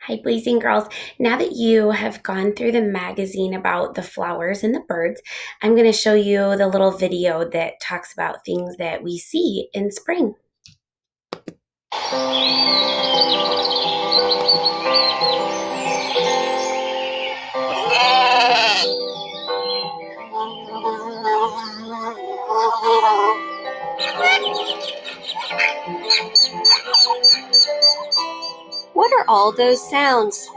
Hi, boys and girls. Now that you have gone through the magazine about the flowers and the birds, I'm going to show you the little video that talks about things that we see in spring. What are all those sounds?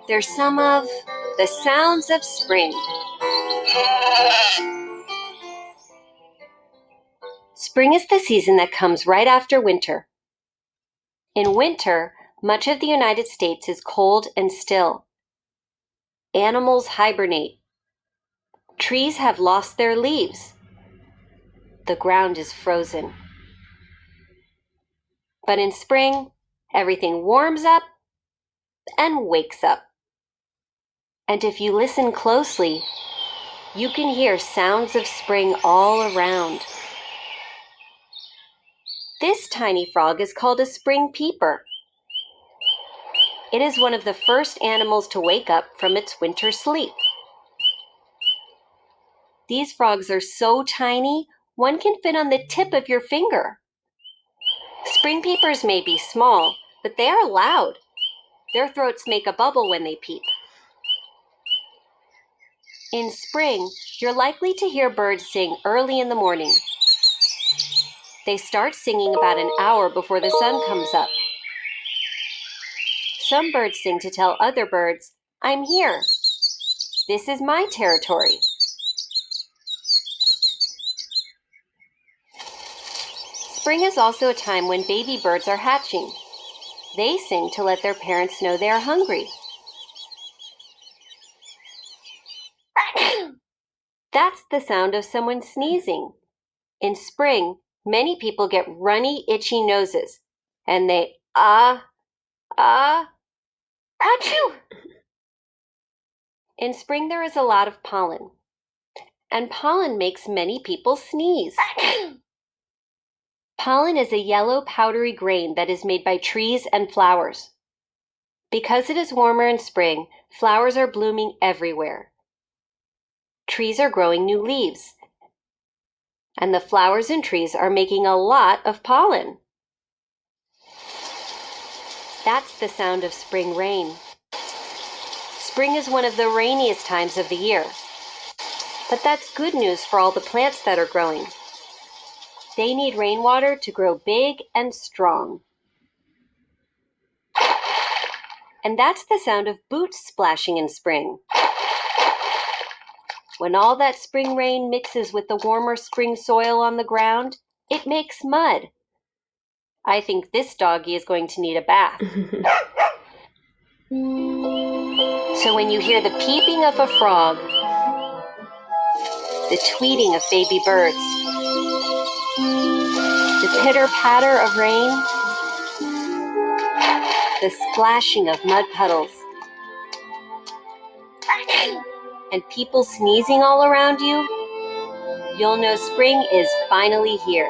They're some of the sounds of spring. Spring is the season that comes right after winter. In winter, much of the United States is cold and still. Animals hibernate. Trees have lost their leaves. The ground is frozen. But in spring, everything warms up and wakes up. And if you listen closely, you can hear sounds of spring all around. This tiny frog is called a spring peeper. It is one of the first animals to wake up from its winter sleep. These frogs are so tiny, one can fit on the tip of your finger. Spring peepers may be small, but they are loud. Their throats make a bubble when they peep. In spring, you're likely to hear birds sing early in the morning. They start singing about an hour before the sun comes up. Some birds sing to tell other birds, "I'm here. This is my territory." Spring is also a time when baby birds are hatching. They sing to let their parents know they are hungry. That's the sound of someone sneezing. In spring, many people get runny, itchy noses, and they achoo! In spring, there is a lot of pollen, and pollen makes many people sneeze. Pollen is a yellow, powdery grain that is made by trees and flowers. Because it is warmer in spring, flowers are blooming everywhere. Trees are growing new leaves, and the flowers and trees are making a lot of pollen. That's the sound of spring rain. Spring is one of the rainiest times of the year, but that's good news for all the plants that are growing. They need rainwater to grow big and strong. And that's the sound of boots splashing in spring. When all that spring rain mixes with the warmer spring soil on the ground, it makes mud. I think this doggy is going to need a bath. So when you hear the peeping of a frog, the tweeting of baby birds, the pitter-patter of rain, the splashing of mud puddles, and people sneezing all around you, you'll know spring is finally here.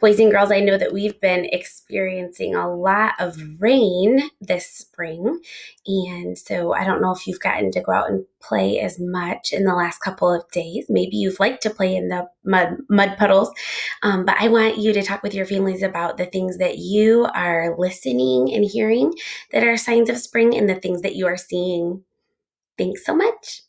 Boys and girls, I know that we've been experiencing a lot of rain this spring, and so I don't know if you've gotten to go out and play as much in the last couple of days. Maybe you've liked to play in the mud puddles, but I want you to talk with your families about the things that you are listening and hearing that are signs of spring and the things that you are seeing. Thanks so much.